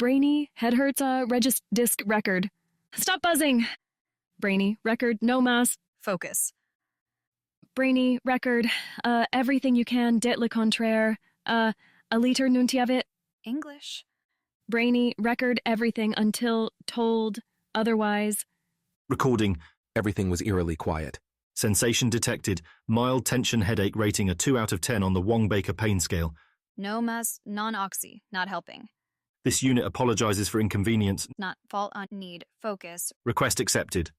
Brainy, head hurts, disc record. Stop buzzing! Brainy, record, no mass. Focus. Brainy, record, everything you can, dit le contraire, a liter nuntiavit. English. Brainy, record everything until told otherwise. Recording, everything was eerily quiet. Sensation detected, mild tension headache rating a 2 out of 10 on the Wong-Baker pain scale. No mas, non-oxy, not helping. This unit apologizes for inconvenience. Not fault on need, focus. Request accepted.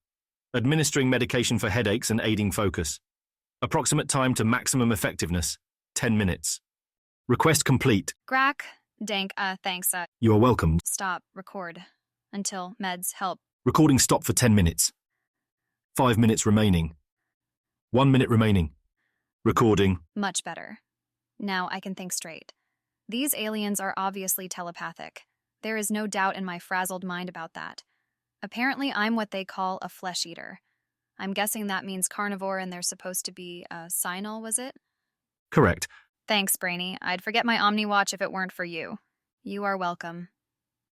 Administering medication for headaches and aiding focus. Approximate time to maximum effectiveness, 10 minutes. Request complete. Grack, dank, thanks, You are welcome. Stop, record. Until meds help. Recording stopped for 10 minutes. 5 minutes remaining. 1 minute remaining. Recording. Much better. Now I can think straight. These aliens are obviously telepathic. There is no doubt in my frazzled mind about that. Apparently I'm what they call a flesh eater. I'm guessing that means carnivore and they're supposed to be, sinal, was it? Correct. Thanks, Brainy. I'd forget my OmniWatch if it weren't for you. You are welcome.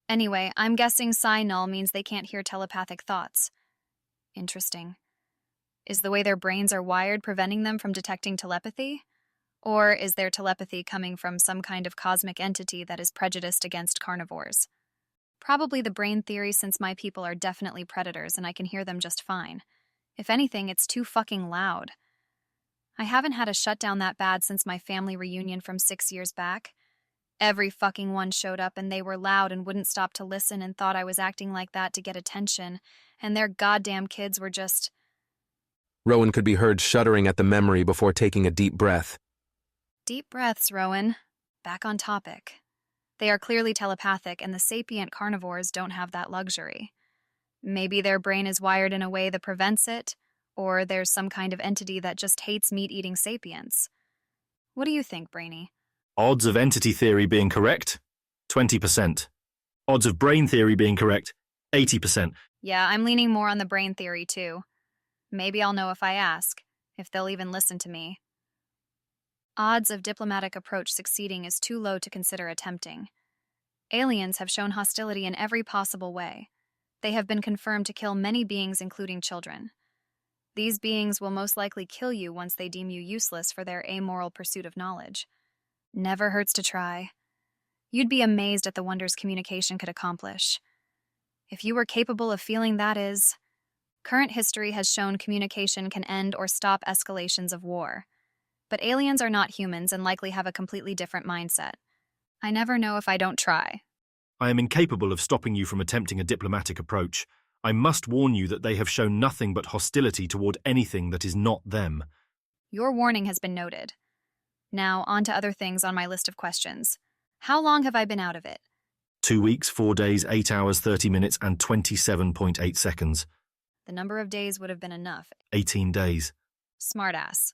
Anyway, I'm guessing psi-null means they can't hear telepathic thoughts. Interesting. Is the way their brains are wired preventing them from detecting telepathy? Or is their telepathy coming from some kind of cosmic entity that is prejudiced against carnivores? Probably the brain theory, since my people are definitely predators and I can hear them just fine. If anything, it's too fucking loud. I haven't had a shutdown that bad since my family reunion from 6 years back. Every fucking one showed up and they were loud and wouldn't stop to listen and thought I was acting like that to get attention, and their goddamn kids were just... Rowan could be heard shuddering at the memory before taking a deep breath. Deep breaths, Rowan. Back on topic. They are clearly telepathic, and the sapient carnivores don't have that luxury. Maybe their brain is wired in a way that prevents it, or there's some kind of entity that just hates meat-eating sapients. What do you think, Brainy? Odds of entity theory being correct, 20%. Odds of brain theory being correct, 80%. Yeah, I'm leaning more on the brain theory, too. Maybe I'll know if I ask, if they'll even listen to me. Odds of diplomatic approach succeeding is too low to consider attempting. Aliens have shown hostility in every possible way. They have been confirmed to kill many beings, including children. These beings will most likely kill you once they deem you useless for their amoral pursuit of knowledge. Never hurts to try. You'd be amazed at the wonders communication could accomplish. If you were capable of feeling that is, current history has shown communication can end or stop escalations of war. But aliens are not humans and likely have a completely different mindset. I never know if I don't try. I am incapable of stopping you from attempting a diplomatic approach. I must warn you that they have shown nothing but hostility toward anything that is not them. Your warning has been noted. Now, on to other things on my list of questions. How long have I been out of it? 2 weeks, 4 days, 8 hours, 30 minutes, and 27.8 seconds. The number of days would have been enough. 18 days. Smartass.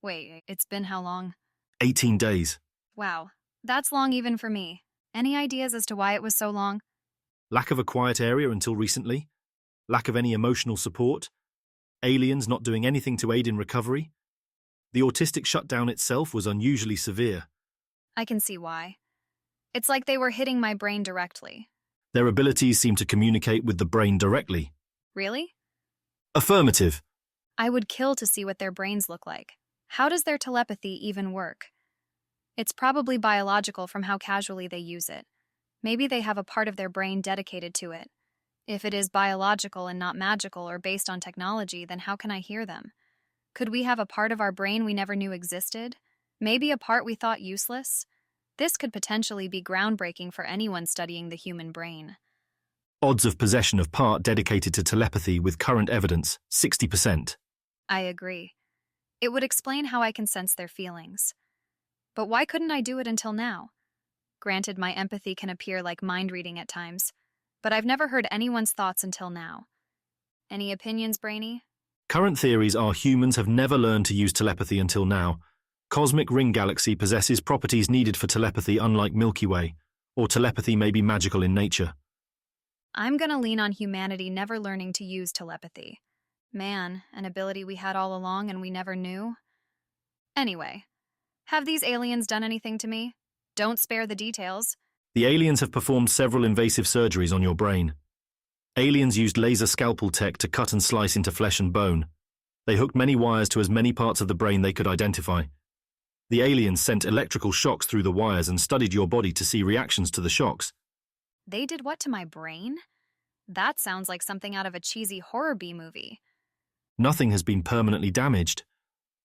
Wait, it's been how long? 18 days. Wow, that's long even for me. Any ideas as to why it was so long? Lack of a quiet area until recently? Lack of any emotional support? Aliens not doing anything to aid in recovery? The autistic shutdown itself was unusually severe. I can see why. It's like they were hitting my brain directly. Their abilities seem to communicate with the brain directly. Really? Affirmative. I would kill to see what their brains look like. How does their telepathy even work? It's probably biological from how casually they use it. Maybe they have a part of their brain dedicated to it. If it is biological and not magical or based on technology, then how can I hear them? Could we have a part of our brain we never knew existed? Maybe a part we thought useless? This could potentially be groundbreaking for anyone studying the human brain. Odds of possession of part dedicated to telepathy with current evidence, 60%. I agree. It would explain how I can sense their feelings. But why couldn't I do it until now? Granted, my empathy can appear like mind-reading at times, but I've never heard anyone's thoughts until now. Any opinions, Brainy? Current theories are humans have never learned to use telepathy until now. Cosmic Ring Galaxy possesses properties needed for telepathy unlike Milky Way, or telepathy may be magical in nature. I'm gonna lean on humanity never learning to use telepathy. Man, an ability we had all along and we never knew. Anyway, have these aliens done anything to me? Don't spare the details. The aliens have performed several invasive surgeries on your brain. Aliens used laser scalpel tech to cut and slice into flesh and bone. They hooked many wires to as many parts of the brain they could identify. The aliens sent electrical shocks through the wires and studied your body to see reactions to the shocks. They did what to my brain? That sounds like something out of a cheesy horror B-movie. Nothing has been permanently damaged.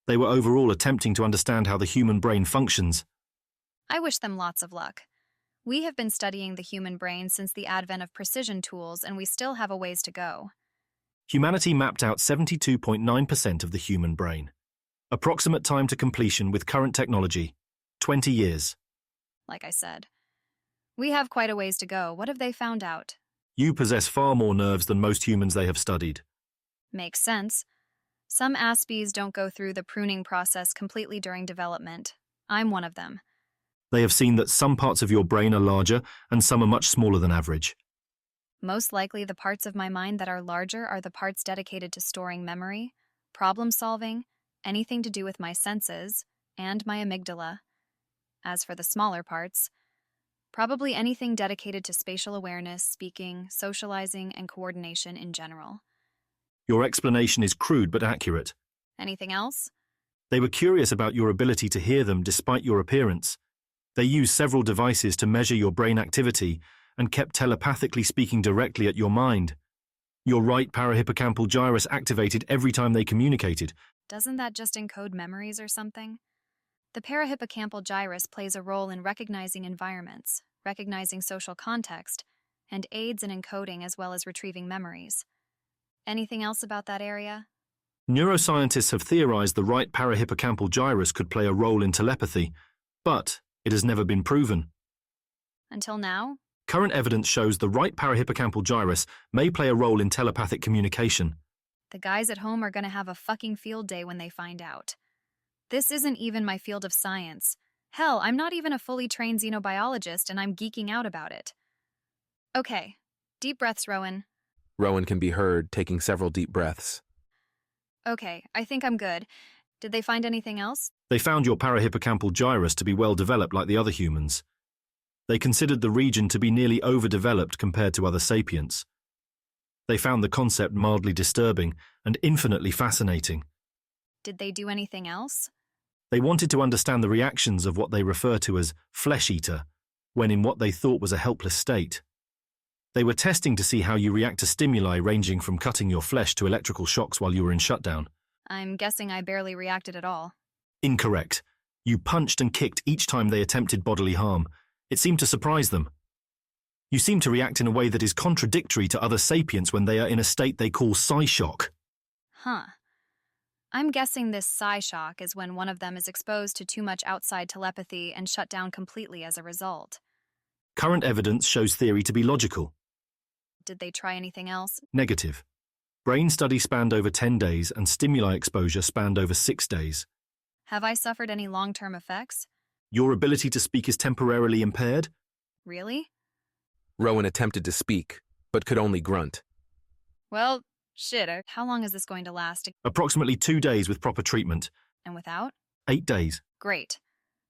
They were overall attempting to understand how the human brain functions. I wish them lots of luck. We have been studying the human brain since the advent of precision tools, and we still have a ways to go. Humanity mapped out 72.9% of the human brain. Approximate time to completion with current technology, 20 years. Like I said, we have quite a ways to go. What have they found out? You possess far more nerves than most humans they have studied. Makes sense. Some Aspies don't go through the pruning process completely during development. I'm one of them. They have seen that some parts of your brain are larger and some are much smaller than average. Most likely the parts of my mind that are larger are the parts dedicated to storing memory, problem solving, anything to do with my senses, and my amygdala. As for the smaller parts, probably anything dedicated to spatial awareness, speaking, socializing, and coordination in general. Your explanation is crude but accurate. Anything else? They were curious about your ability to hear them despite your appearance. They used several devices to measure your brain activity and kept telepathically speaking directly at your mind. Your right parahippocampal gyrus activated every time they communicated. Doesn't that just encode memories or something? The parahippocampal gyrus plays a role in recognizing environments, recognizing social context, and aids in encoding as well as retrieving memories. Anything else about that area? Neuroscientists have theorized the right parahippocampal gyrus could play a role in telepathy, but it has never been proven. Until now? Current evidence shows the right parahippocampal gyrus may play a role in telepathic communication. The guys at home are going to have a fucking field day when they find out. This isn't even my field of science. Hell, I'm not even a fully trained xenobiologist and I'm geeking out about it. Okay, deep breaths, Rowan. Rowan can be heard taking several deep breaths. Okay, I think I'm good. Did they find anything else? They found your parahippocampal gyrus to be well developed like the other humans. They considered the region to be nearly overdeveloped compared to other sapients. They found the concept mildly disturbing and infinitely fascinating. Did they do anything else? They wanted to understand the reactions of what they refer to as flesh eater, when in what they thought was a helpless state. They were testing to see how you react to stimuli ranging from cutting your flesh to electrical shocks while you were in shutdown. I'm guessing I barely reacted at all. Incorrect. You punched and kicked each time they attempted bodily harm. It seemed to surprise them. You seem to react in a way that is contradictory to other sapients when they are in a state they call psi-shock. Huh. I'm guessing this psi-shock is when one of them is exposed to too much outside telepathy and shut down completely as a result. Current evidence shows theory to be logical. Did they try anything else? Negative. Brain study spanned over 10 days and stimuli exposure spanned over 6 days. Have I suffered any long-term effects? Your ability to speak is temporarily impaired? Really? Rowan attempted to speak, but could only grunt. Well, shit, how long is this going to last? Approximately 2 days with proper treatment. And without? 8 days. Great.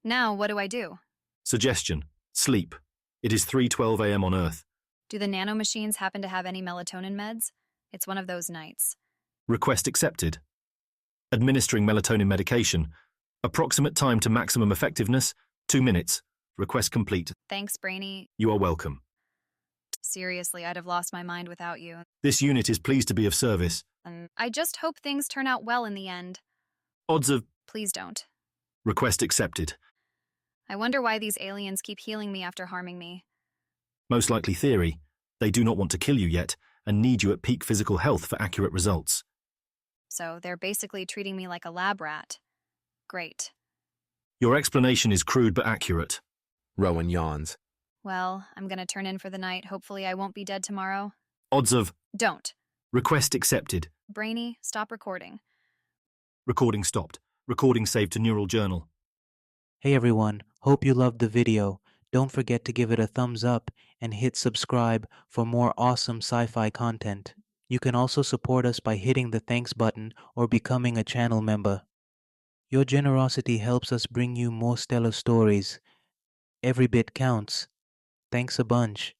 Now, what do I do? Suggestion. Sleep. It is 3:12 a.m. on Earth. Do the nanomachines happen to have any melatonin meds? It's one of those nights. Request accepted. Administering melatonin medication. Approximate time to maximum effectiveness, 2 minutes. Request complete. Thanks, Brainy. You are welcome. Seriously, I'd have lost my mind without you. This unit is pleased to be of service. And I just hope things turn out well in the end. Odds of... Please don't. Request accepted. I wonder why these aliens keep healing me after harming me. Most likely theory. They do not want to kill you yet and need you at peak physical health for accurate results. So they're basically treating me like a lab rat. Great. Your explanation is crude but accurate. Rowan yawns. Well, I'm gonna turn in for the night. Hopefully I won't be dead tomorrow. Odds of... Don't. Request accepted. Brainy, stop recording. Recording stopped. Recording saved to Neural Journal. Hey everyone, hope you loved the video. Don't forget to give it a thumbs up and hit subscribe for more awesome sci-fi content. You can also support us by hitting the thanks button or becoming a channel member. Your generosity helps us bring you more stellar stories. Every bit counts. Thanks a bunch.